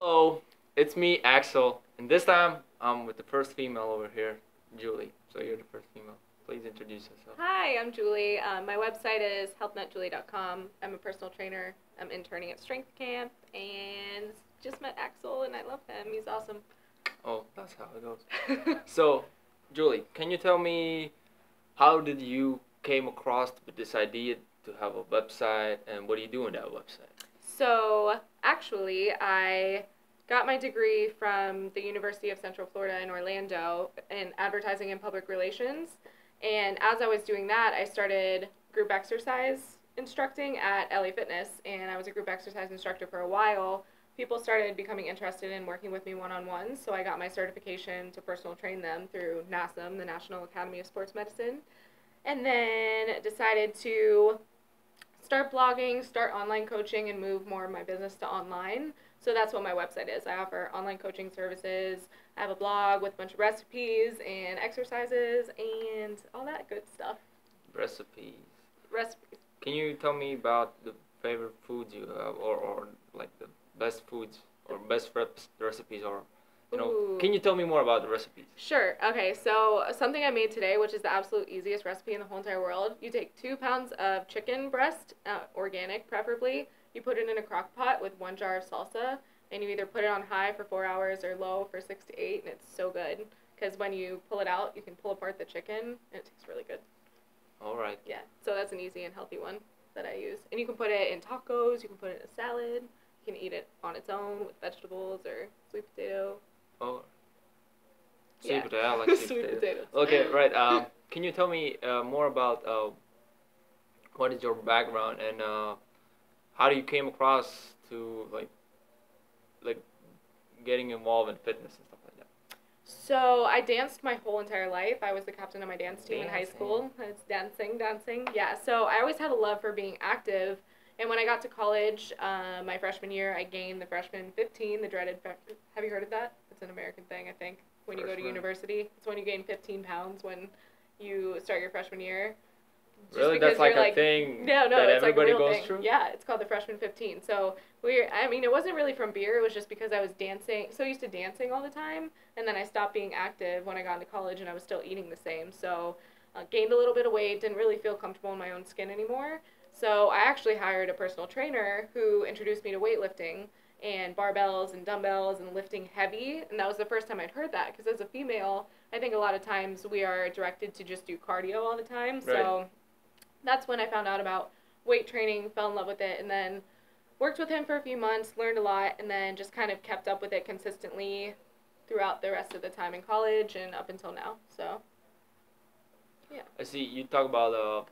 Hello, it's me, Axel, and this time I'm with the first female over here, Julie. So you're the first female. Please introduce yourself. Hi, I'm Julie. My website is healthnutjulie.com. I'm a personal trainer. I'm interning at Strength Camp and just met Axel and I love him. He's awesome. Oh, that's how it goes. So, Julie, can you tell me how did you came across with this idea to have a website and what do you do on that website? So, actually, I got my degree from the University of Central Florida in Orlando in advertising and public relations. And as I was doing that, I started group exercise instructing at LA Fitness, and I was a group exercise instructor for a while. People started becoming interested in working with me one-on-one, so I got my certification to personal train them through NASM, the National Academy of Sports Medicine, and then decided to start blogging, start online coaching, and move more of my business to online. So that's what my website is. I offer online coaching services. I have a blog with a bunch of recipes and exercises and all that good stuff. Recipes. Recipes. Can you tell me about the favorite foods you have or like the best foods or best recipes or Ooh. Can you tell me more about the recipes? Sure. Okay, so something I made today, which is the absolute easiest recipe in the whole entire world. You take 2 pounds of chicken breast, organic preferably. You put it in a crock pot with 1 jar of salsa, and you either put it on high for 4 hours or low for 6 to 8, and it's so good. Because when you pull it out, you can pull apart the chicken, and it tastes really good. All right. Yeah, so that's an easy and healthy one that I use. And you can put it in tacos, you can put it in a salad, you can eat it on its own with vegetables or sweet potato. Oh. Sweet Yeah. potato. I like sweet Sweet potato. potatoes. Okay, right. Can you tell me more about what is your background and how do you came across to like getting involved in fitness and stuff like that? So I danced my whole entire life. I was the captain of my dance team in high Dancing. school. It's dancing. Yeah, so I always had a love for being active. And when I got to college, my freshman year, I gained the freshman 15, the dreaded. Have you heard of that? It's an American thing, I think. When you go to Freshman. university, it's when you gain 15 pounds when you start your freshman year. Just Really, because that's like you're a thing no, that it's like a everybody real goes thing. through. Yeah, it's called the freshman 15. So I mean, it wasn't really from beer. It was just because I was dancing, so used to dancing all the time, and then I stopped being active when I got into college, and I was still eating the same. So gained a little bit of weight, didn't really feel comfortable in my own skin anymore. So I actually hired a personal trainer who introduced me to weightlifting and barbells and dumbbells and lifting heavy, and that was the first time I'd heard that because as a female, I think a lot of times we are directed to just do cardio all the time. So that's when I found out about weight training, fell in love with it, and then worked with him for a few months, learned a lot, and then just kind of kept up with it consistently throughout the rest of the time in college and up until now. So, yeah. I see you talk about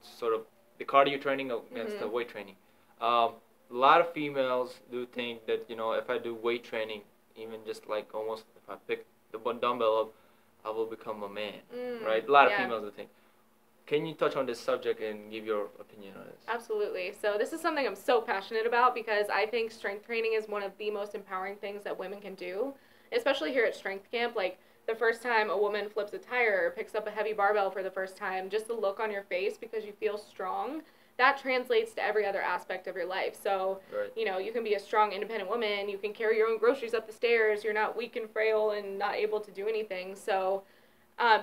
sort of the cardio training against the Mhm. weight training. A lot of females do think that if I do weight training, even just like almost if I pick the one dumbbell up, I will become a man, right? A lot of Yeah. females do think. Can you touch on this subject and give your opinion on this? Absolutely. So this is something I'm so passionate about because I think strength training is one of the most empowering things that women can do, especially here at Strength Camp. Like the first time a woman flips a tire or picks up a heavy barbell for the first time, just the look on your face because you feel strong, that translates to every other aspect of your life. So, Right. you can be a strong, independent woman. You can carry your own groceries up the stairs. You're not weak and frail and not able to do anything. So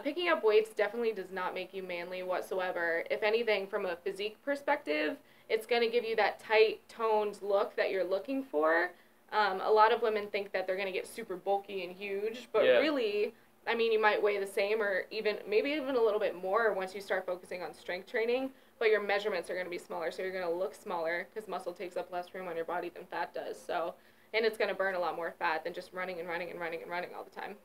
picking up weights definitely does not make you manly whatsoever. If anything, from a physique perspective, it's going to give you that tight, toned look that you're looking for. A lot of women think that they're going to get super bulky and huge, but Yeah. really, I mean, you might weigh the same or maybe even a little bit more once you start focusing on strength training, but your measurements are going to be smaller, so you're going to look smaller because muscle takes up less room on your body than fat does. So, and it's going to burn a lot more fat than just running and running and running and running all the time.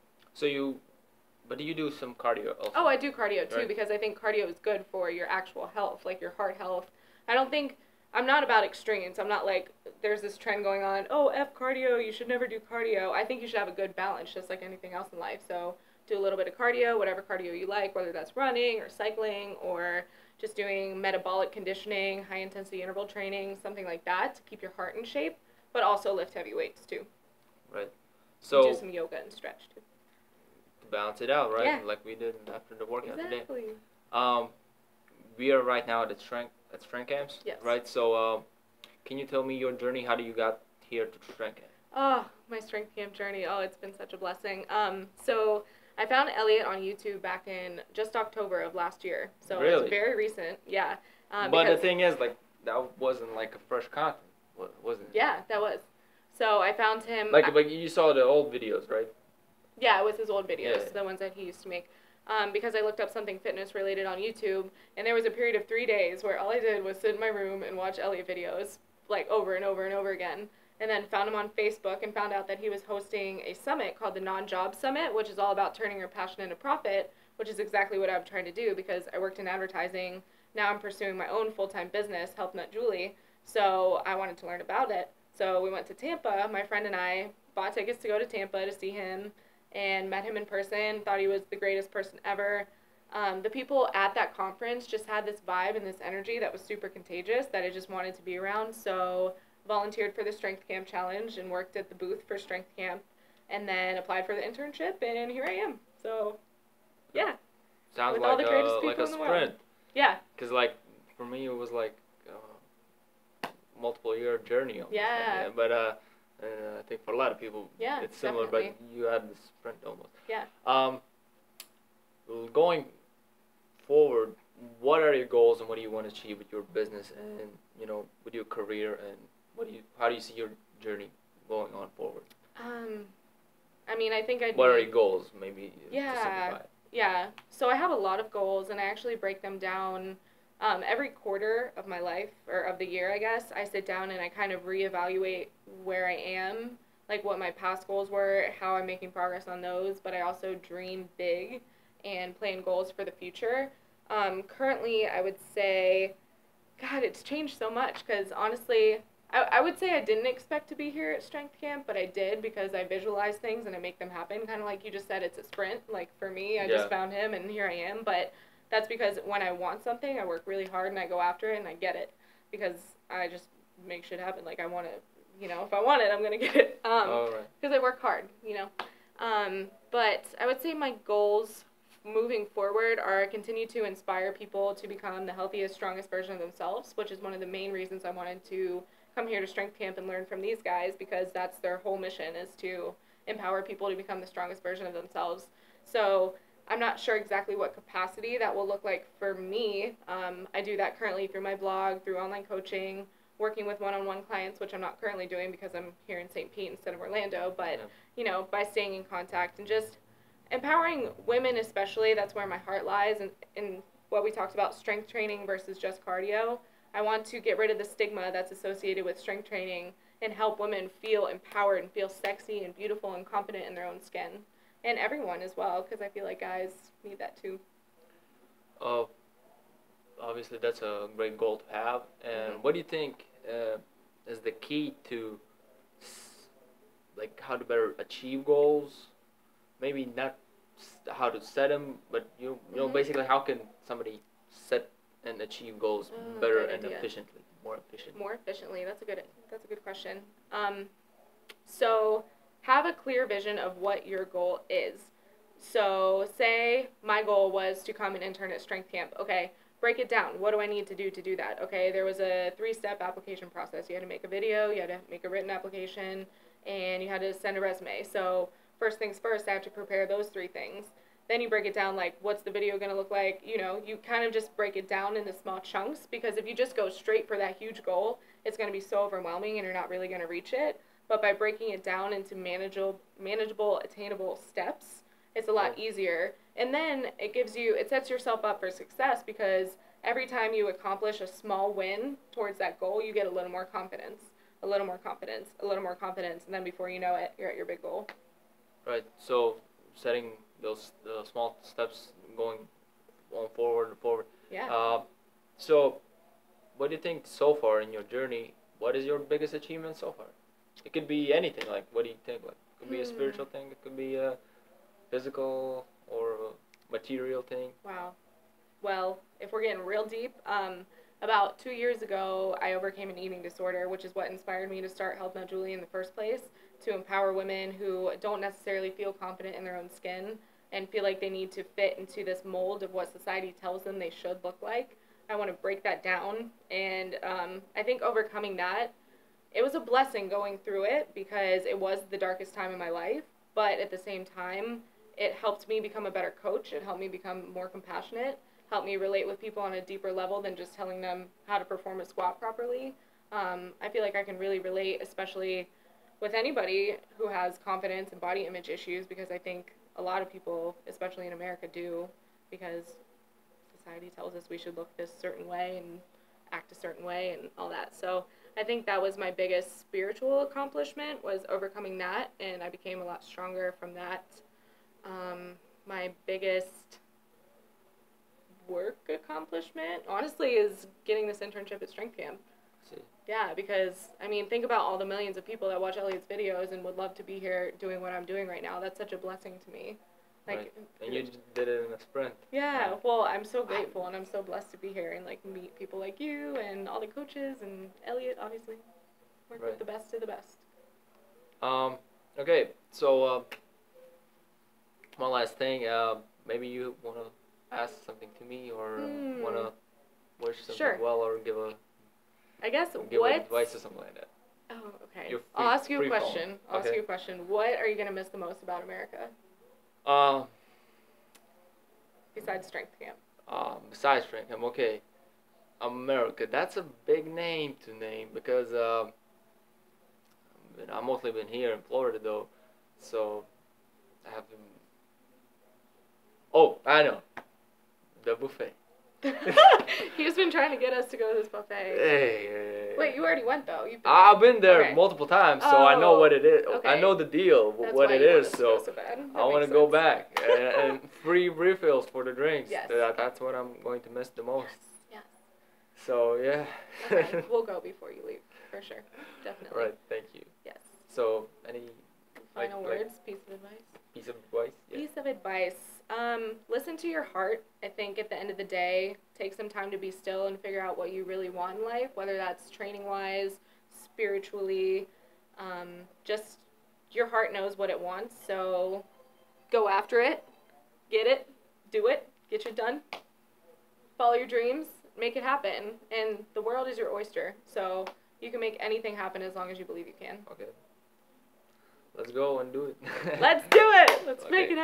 But do you do some cardio also? Oh, I do cardio too Right. because I think cardio is good for your actual health, like your heart health. I'm not about extremes. I'm not like there's this trend going on, oh, F cardio, you should never do cardio. I think you should have a good balance just like anything else in life. So do a little bit of cardio, whatever cardio you like, whether that's running or cycling or just doing metabolic conditioning, high intensity interval training, something like that to keep your heart in shape, but also lift heavy weights too. Right. Do So some yoga and stretch too. to balance it out, right? Yeah. Like we did after the workout today. Exactly. Um, we are right now at strength camps. Yes. Right. So can you tell me your journey? How do you got here to strength camp? Oh, my strength camp journey. Oh, it's been such a blessing. So I found Elliot on YouTube back in just October of last year. So it's Really? very recent. Yeah. But the Because thing is, like, that wasn't like a fresh content, wasn't it? yeah, that was. So I found him. Like you saw the old videos, right? Yeah, it was his old Yeah. videos, the ones that he used to make. Because I looked up something fitness related on YouTube, and there was a period of 3 days where all I did was sit in my room and watch Elliot videos, like over and over and over again. And then found him on Facebook and found out that he was hosting a summit called the Non-Job Summit, which is all about turning your passion into profit, which is exactly what I'm trying to do because I worked in advertising. Now I'm pursuing my own full-time business, healthnutjulie. So I wanted to learn about it. So we went to Tampa. My friend and I bought tickets to go to Tampa to see him and met him in person. Thought he was the greatest person ever. The people at that conference just had this vibe and this energy that was super contagious that I just wanted to be around. So volunteered for the Strength Camp Challenge and worked at the booth for Strength Camp, and then applied for the internship, and here I am. So, yeah, Sounds with all the greatest like people a in the world. sprint. Yeah, Cause like for me it was like multiple year journey almost. Yeah. But I think for a lot of people Yeah, it's similar, definitely. but you had the sprint almost. Yeah. Going forward, what are your goals and what do you want to achieve with your business and with your career, and how do you see your journey going on forward? I mean, I think I'd What are be, your goals, maybe, to yeah, simplify it? yeah. So I have a lot of goals, and I actually break them down every quarter of my life, or of the year, I guess. I sit down and I kind of reevaluate where I am, like what my past goals were, how I'm making progress on those, but I also dream big and plan goals for the future. Currently, I would say, God, it's changed so much because honestly, I would say I didn't expect to be here at Strength Camp, but I did because I visualize things and I make them happen. Kind of like you just said, it's a sprint. Like for me, I just Yeah. found him and here I am. But that's because when I want something, I work really hard and I go after it and I get it because I just make shit happen. Like I want to, if I want it, I'm going to get it. All right. Because I work hard. But I would say my goals moving forward are continue to inspire people to become the healthiest, strongest version of themselves, which is one of the main reasons I wanted to come here to Strength Camp and learn from these guys because that's their whole mission is to empower people to become the strongest version of themselves. So I'm not sure exactly what capacity that will look like for me. I do that currently through my blog, through online coaching, working with one-on-one clients, which I'm not currently doing because I'm here in St. Pete instead of Orlando, but by staying in contact and just empowering women especially, that's where my heart lies, and in what we talked about, strength training versus just cardio. I want to get rid of the stigma that's associated with strength training and help women feel empowered and feel sexy and beautiful and confident in their own skin. And everyone as well, because I feel like guys need that too. Uh, Obviously, that's a great goal to have. And Mm-hmm. what do you think is the key to like how to better achieve goals? Maybe not how to set them, but Mm-hmm. basically how can somebody set and achieve goals Oh, better great and idea. efficiently, more efficiently? More efficiently. That's a good question. So have a clear vision of what your goal is. So say my goal was to come and intern at Strength Camp. Okay, break it down. What do I need to do that? Okay, there was a 3-step application process. You had to make a video, you had to make a written application, and you had to send a resume. So first things first, I have to prepare those 3 things. Then you break it down like what's the video going to look like. You kind of just break it down into small chunks because if you just go straight for that huge goal, it's going to be so overwhelming and you're not really going to reach it. But by breaking it down into manageable, attainable steps, it's a lot easier. And then it sets yourself up for success because every time you accomplish a small win towards that goal, you get a little more confidence, a little more confidence, a little more confidence, and then before you know it, you're at your big goal. Right. So setting those small steps, going on forward. Yeah. So what do you think so far in your journey? What is your biggest achievement so far? It could be anything. Like, what do you think? Like, it could be a spiritual thing. It could be a physical or a material thing. Wow. Well, if we're getting real deep, about 2 years ago, I overcame an eating disorder, which is what inspired me to start Health Nut Julie in the first place, to empower women who don't necessarily feel confident in their own skin and feel like they need to fit into this mold of what society tells them they should look like. I want to break that down, and I think overcoming that it was a blessing going through it because it was the darkest time in my life, but at the same time, it helped me become a better coach. It helped me become more compassionate, helped me relate with people on a deeper level than just telling them how to perform a squat properly. I feel like I can really relate, especially with anybody who has confidence and body image issues, because I think a lot of people, especially in America, do, because society tells us we should look this certain way and act a certain way and all that. So I think that was my biggest spiritual accomplishment, was overcoming that, and I became a lot stronger from that. My biggest work accomplishment, honestly, is getting this internship at Strength Camp. See. Yeah, because, I mean, think about all the millions of people that watch Elliot's videos and would love to be here doing what I'm doing right now. That's such a blessing to me. Like, right. And you just did it in a sprint. Yeah, well, I'm so grateful, and I'm so blessed to be here and, like, meet people like you and all the coaches and Elliot, obviously. Work with the best of the best. Okay, so one last thing. Maybe you want to ask something to me, or want to wish something well, or give advice or something like that. Oh, okay. I'll ask you a question. Ask you a question. What are you going to miss the most about America? Besides Strength Camp. Besides Strength Camp, okay. America, that's a big name to name, because I've mostly been here in Florida, though, so I have been... Oh, I know. The buffet. He's been trying to get us to go to this buffet. Hey. Wait, you already went, though. I've been there multiple times, so I know what it is. Okay. I know the deal, what it is, so I want to go back. And free refills for the drinks. Yes. That's what I'm going to miss the most. Yes. So, yeah. Okay, we'll go before you leave, for sure. Definitely. Right, thank you. Yes. So, any final words, piece of advice? Piece of advice? Yeah. Piece of advice. Listen to your heart. I think at the end of the day, take some time to be still and figure out what you really want in life, whether that's training-wise, spiritually. Just your heart knows what it wants, so go after it, get it, do it, get it done, follow your dreams, make it happen. And the world is your oyster, so you can make anything happen as long as you believe you can. Okay. Let's go and do it. Let's do it! Let's make it happen.